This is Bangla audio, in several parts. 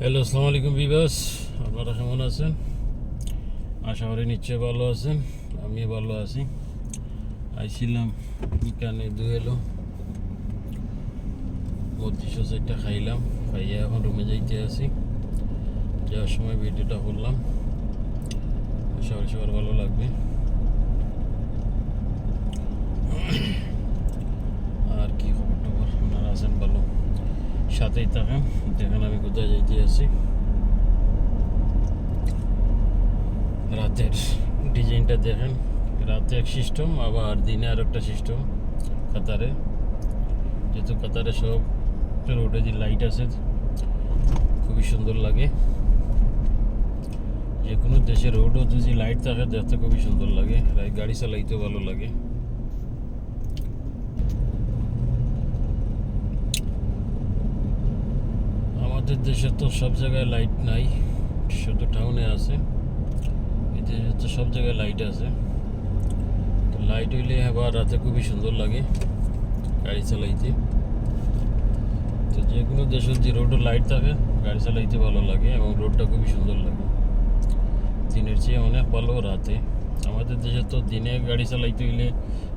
হ্যালো, আসসালামু আলাইকুম ভিউয়ার্স। আপনারা কেমন আছেন? আশা করি নিশ্চয়ই ভালো আছেন। আমি ভালো আছি। আইছিলাম এখানে দুয়েলো বত্রিশশো চারটা খাইলাম, খাইয়া এখন রুমে যাইতে আছি। যাওয়ার সময় ভিডিওটা করলাম, আশা করি সবার ভালো লাগবে। আর কি খবর টবর আপনারা আছেন ভালো? সাথেই থাকেন, দেখেন আমি কোথায় যাইতে আছি। রাতের ডিজাইনটা দেখেন, রাতে এক সিস্টেম, আবার দিনে আর একটা সিস্টেম। কাতারে যেহেতু কাতারে সব রোডে যে লাইট আছে খুবই সুন্দর লাগে। যে কোনো দেশের রোডও যদি লাইট থাকে দেখতে খুবই সুন্দর লাগে, গাড়ি চালাইতেও ভালো লাগে। আমাদের দেশে তো সব জায়গায় লাইট নাই, শুধু টাউনে আছে। এদেশে তো সব জায়গায় লাইট আছে, তো লাইট হইলে আবার রাতে খুবই সুন্দর লাগে গাড়ি চালাইতে। তো যে কোনো দেশে যে রোডে লাইট থাকে গাড়ি চালাইতে ভালো লাগে এবং রোডটা খুবই সুন্দর লাগে। দিনের চেয়ে অনেক ভালো রাতে। আমাদের দেশে তো দিনে গাড়ি চালাইতে হইলে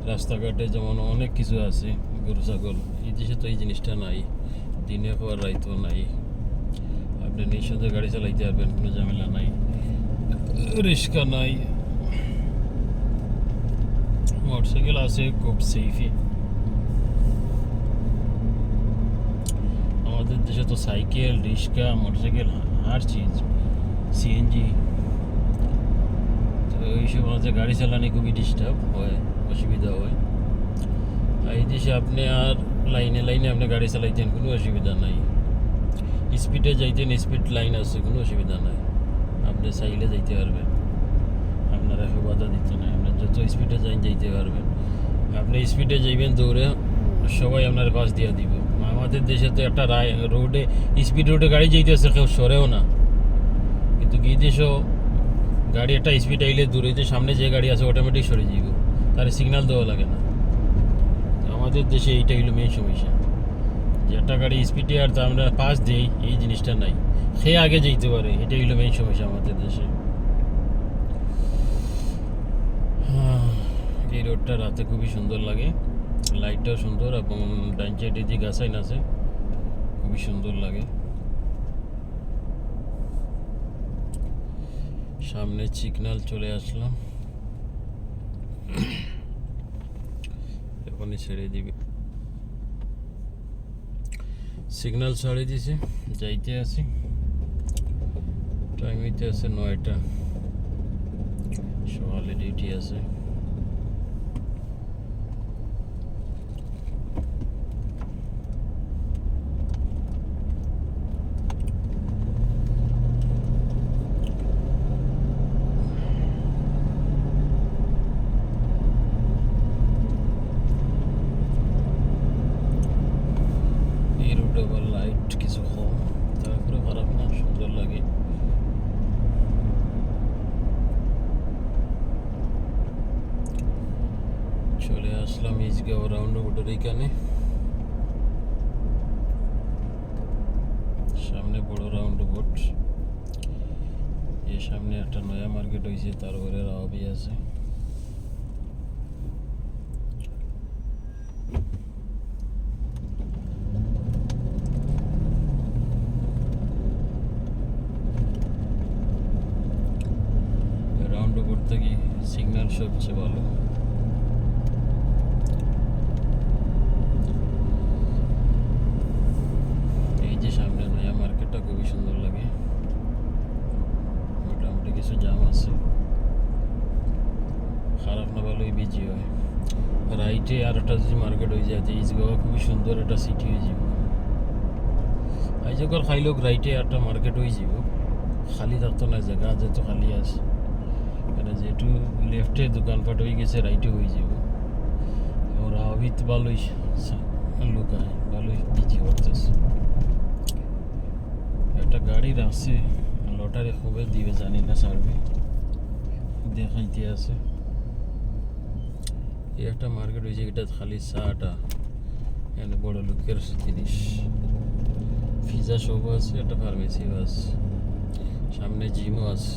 রাস্তাঘাটে যেমন অনেক কিছু আছে, গরু ছাগল। এই দেশে তো এই জিনিসটা নাই, দিনে হওয়ার রাইতেও নাই। আপনি নিঃসন্দেহে গাড়ি চালাইতে পারবেন, কোনো ঝামেলা নাই, রিস্কা নাই। মোটরসাইকেল আছে, খুব সেফই। আমাদের দেশে তো সাইকেল, রিক্সা, মোটরসাইকেল, হার চিজ, সিএনজি। তো এইসব আমাদের গাড়ি চালানো খুবই ডিস্টার্ব হয়, অসুবিধা হয়। এই দেশে আপনি আর লাইনে লাইনে আপনি গাড়ি চালাইতেন, কোনো অসুবিধা নাই। স্পিডে যাইতেন, স্পিড লাইন আছে, কোনো অসুবিধা নাই। আপনি চাইলে যাইতে পারবেন, আপনার এখন বাধা দিতে নাই। আপনার যত স্পিডে যাইতে পারবেন। আপনি স্পিডে যাইবেন দৌড়ে, সবাই আপনার পাশ দিয়ে দিব। আমাদের দেশে তো একটা রোডে, স্পিড রোডে গাড়ি যাইতেছে, কেউ সরেও না। কিন্তু কি দেশও গাড়ি একটা স্পিড আইলে দূরে যে সামনে যে গাড়ি আছে অটোমেটিক সরে যাইব, তার সিগন্যাল দেওয়া লাগে না। আমাদের দেশে এইটা হইলো মেন সমস্যা, যে একটা গাড়ি স্পিডে আর আমরা পাস দিই, এই জিনিসটা নাই। সে আগে যেতে পারে, এটা হইলো মেন সমস্যা আমাদের দেশে। এই রোডটা রাতে খুবই সুন্দর লাগে, লাইটটাও সুন্দর এবং ডাইন সাইডে যে গাছাইন আছে খুবই সুন্দর লাগে। সামনে সিগন্যাল চলে আসলাম, এখনই ছেড়ে দিবে। সিগন্যাল ছাড়ে দিছে, যাইতে আছি। টাইম হইতে আছে 9টা, সকালে ডিউটি আছে। এই রোডে আবার লাইট কিছু কম, তারপরে খারাপ না, সুন্দর লাগে। চলে আসলাম ইজগাঁও রাউন্ড রোডের এইখানে। সামনে বড় রাউন্ড বোট, এর সামনে একটা নয়া মার্কেট হয়েছে, তার উপরে রাওয়াবি আছে। রাউন্ড বোট থেকে সিগন্যাল সবচেয়ে ভালো। এই যে সামনে নয়া মার্কেটটা খুবই সুন্দর লাগে, মোটামুটি কিছু জাম আছে, খারাপ না ভালোই বিজি হয়। রাইটে আর একটা যদি মার্কেট হয়ে যায়, ইজগাঁও খুবই সুন্দর একটা সিটি হয়ে যাব। আইজগর খাইলোক রাইটে একটা মার্কেট হয়ে যাব, খালি থাকতো না জায়গা, যেহেতু খালি আছে। এটা যেহেতু লেফটে দোকানপাট হয়ে গেছে, রাইটে হয়ে যাব। এবং রাওয়াবিত ভালোই লোক আয়, ভালোই বিজি করতেছে। একটা গাড়ি রাখছে, লটারি খুবই দিবে জানি না, ছাড়বে দেখাইতে আছে। এই একটা মার্কেট হয়েছে, এটা খালি চাটা, এখানে বড় লোকের জিনিস। পিজা শপও আছে, একটা ফার্মেসিও আছে, সামনে জিমও আছে।